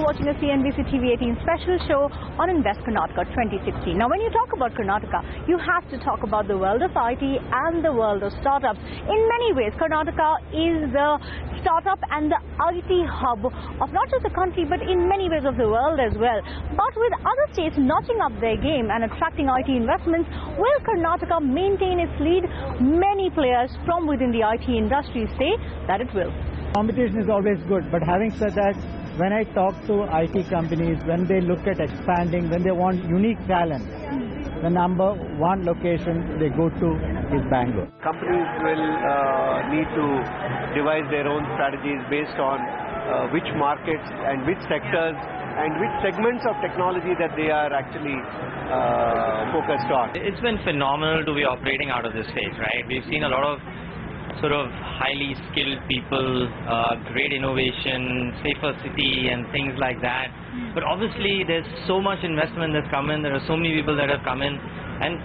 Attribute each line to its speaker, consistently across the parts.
Speaker 1: watching a CNBC TV 18 special show on Invest Karnataka 2016. Now, when you talk about Karnataka, you have to talk about the world of IT and the world of startups. In many ways, Karnataka is the startup and the IT hub of not just the country, but in many ways of the world as well. But with other states notching up their game and attracting IT investments, will Karnataka maintain its lead? Many players from within the IT industry say that it will.
Speaker 2: Competition is always good, but having said that, when I talk to IT companies, when they look at expanding, when they want unique talent, the number one location they go to is Bangalore.
Speaker 3: Companies will need to devise their own strategies based on which markets and which sectors and which segments of technology that they are actually focused on.
Speaker 4: It's been phenomenal to be operating out of this state, right? We've seen a lot of sort of highly skilled people, great innovation, safer city and things like that. But obviously there's so much investment that's come in, there are so many people that have come in, and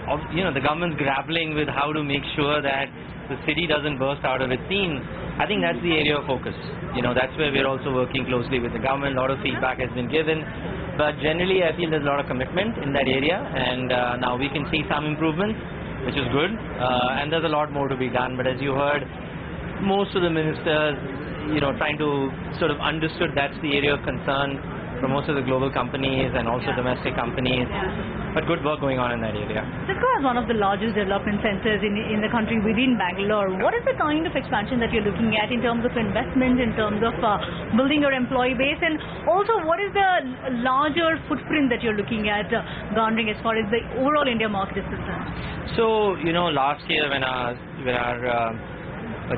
Speaker 4: the government's grappling with how to make sure that the city doesn't burst out of its seams. I think that's the area of focus. That's where we're also working closely with the government. A lot of feedback has been given, but generally I feel there's a lot of commitment in that area, and now we can see some improvements, which is good, and there's a lot more to be done. But as you heard, most of the ministers, trying to sort of understood that's the area of concern for most of the global companies and also domestic companies. But good work going on in that area.
Speaker 1: Cisco is one of the largest development centers in the country within Bangalore. What is the kind of expansion that you're looking at in terms of investment, in terms of building your employee base, and also what is the larger footprint that you're looking at garnering as far as the overall India market is concerned?
Speaker 4: So, last year when our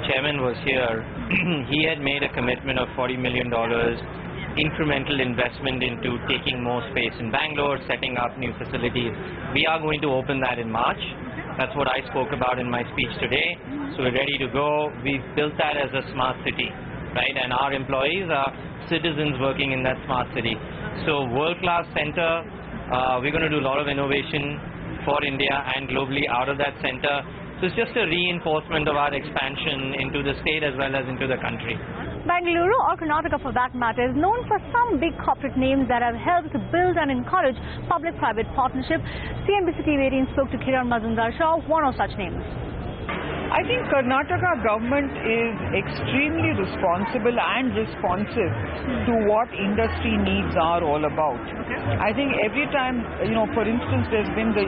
Speaker 4: chairman was here, he had made a commitment of $40 million incremental investment into taking more space in Bangalore, setting up new facilities. We are going to open that in March. That's what I spoke about in my speech today. So we're ready to go. We've built that as a smart city, right? And our employees are citizens working in that smart city. So world-class center. We're going to do a lot of innovation for India and globally out of that center. So it's just a reinforcement of our expansion into the state as well as into the country.
Speaker 1: Bangalore, or Karnataka for that matter, is known for some big corporate names that have helped to build and encourage public-private partnership. CNBC TV 18 spoke to Kiran Mazumdar-Shaw, one of such names.
Speaker 5: I think Karnataka government is extremely responsible and responsive to what industry needs are all about. I think every time, for instance, there's been the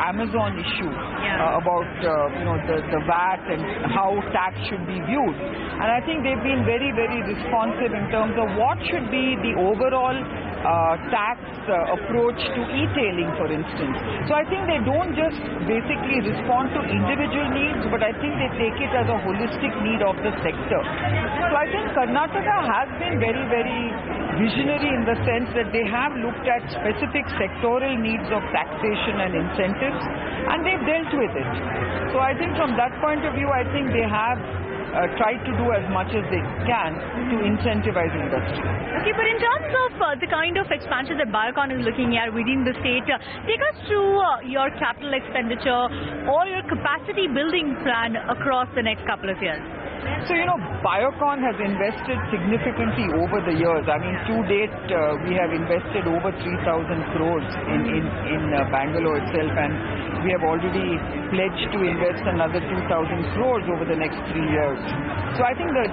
Speaker 5: Amazon issue about the VAT and how tax should be viewed, and I think they've been very, very responsive in terms of what should be the overall tax approach to e-tailing, for instance. So I think they don't just basically respond to individual needs, but I think they take it as a holistic need of the sector. So I think Karnataka has been very, very visionary in the sense that they have looked at specific sectoral needs of taxation and incentives, and they've dealt with it. So I think from that point of view, I think they have tried to do as much as they can to incentivize industry.
Speaker 1: Okay, but in terms of the kind of expansion that Biocon is looking at within the state, take us through your capital expenditure or your capacity building plan across the next couple of years.
Speaker 5: So, Biocon has invested significantly over the years. I mean, to date, we have invested over 3,000 crores in Bangalore itself, and we have already pledged to invest another 2,000 crores over the next 3 years. So I think that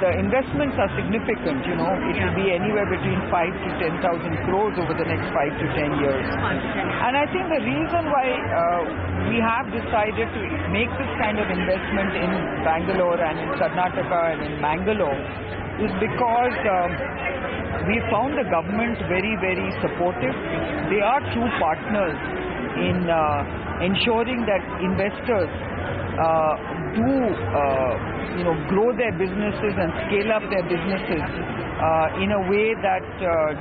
Speaker 5: the investments are significant. It will be anywhere between 5,000 to 10,000 crores over the next 5 to 10 years. And I think the reason why we have decided to make this kind of investment in Bangalore and in Karnataka and in Mangalore is because we found the government very, very supportive. They are true partners in ensuring that investors grow their businesses and scale up their businesses in a way that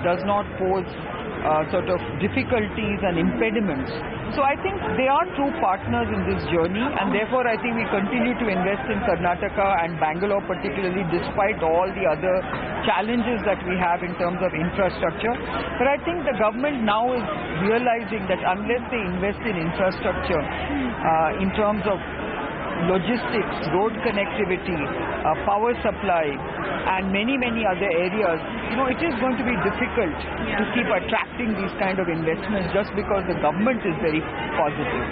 Speaker 5: does not pose sort of difficulties and impediments. So I think they are true partners in this journey, and therefore I think we continue to invest in Karnataka and Bangalore particularly, despite all the other challenges that we have in terms of infrastructure. But I think the government now is realizing that unless they invest in infrastructure in terms of logistics, road connectivity, power supply, and many other areas, it is going to be difficult to keep attracting these kind of investments just because the government is very positive.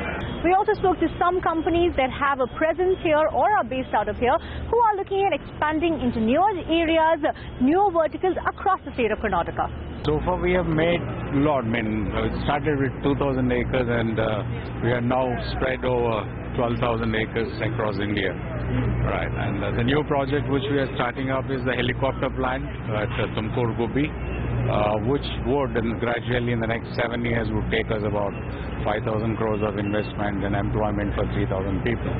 Speaker 1: We also spoke to some companies that have a presence here or are based out of here who are looking at expanding into newer areas, newer verticals across the state of Karnataka.
Speaker 6: So far we have made a lot. It started with 2,000 acres and we are now spread over 12,000 acres across India. Right, and the new project which we are starting up is the helicopter plant at Tumkur Gubi, which would gradually in the next 7 years would take us about 5,000 crores of investment and employment for 3,000 people.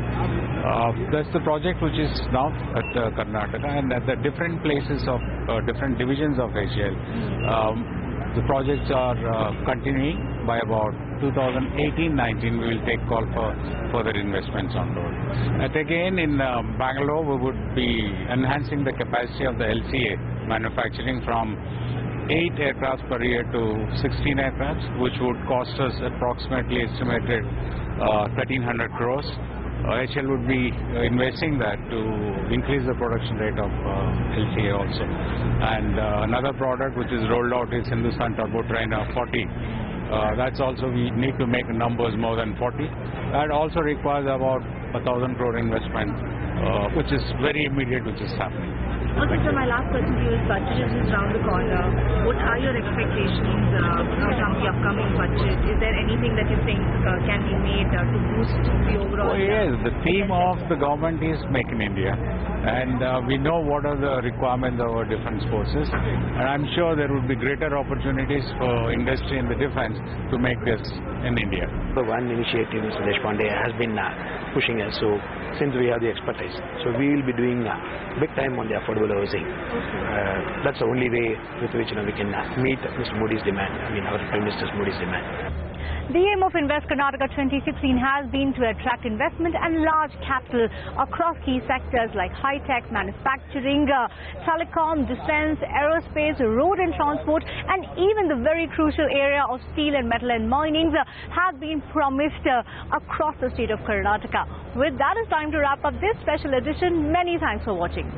Speaker 6: That's the project which is now at Karnataka, and at the different places of different divisions of HL. The projects are continuing. By about 2018-19 we will take call for further investments on road. And again in Bangalore we would be enhancing the capacity of the LCA manufacturing from 8 aircrafts per year to 16 aircrafts, which would cost us approximately estimated 1,300 crores. HL would be investing that to increase the production rate of LCA also. And another product which is rolled out is Hindustan Turbo Trainer 40. That's also we need to make numbers more than 40. That also requires about 1,000 crore investment, which is very immediate, which is happening.
Speaker 1: Also, sir, my last question to you is budget is just around the corner. What are your expectations from the upcoming budget? Is there anything that you think can be made to boost the overall?
Speaker 6: Oh yes, the theme of the government is Make in India, and we know what are the requirements of our defense forces, and I'm sure there would be greater opportunities for industry in the defense to make this in India.
Speaker 7: The one initiative Mr. Deshpande has been pushing us, so since we have the expertise, so we will be doing big time on the affordable housing. That's the only way with which we can meet Mr. Modi's demand, our Prime Minister's Modi's demand.
Speaker 1: The aim of Invest Karnataka 2016 has been to attract investment and large capital across key sectors like high-tech, manufacturing, telecom, defense, aerospace, road and transport, and even the very crucial area of steel and metal and mining have been promised across the state of Karnataka. With that, it's time to wrap up this special edition. Many thanks for watching.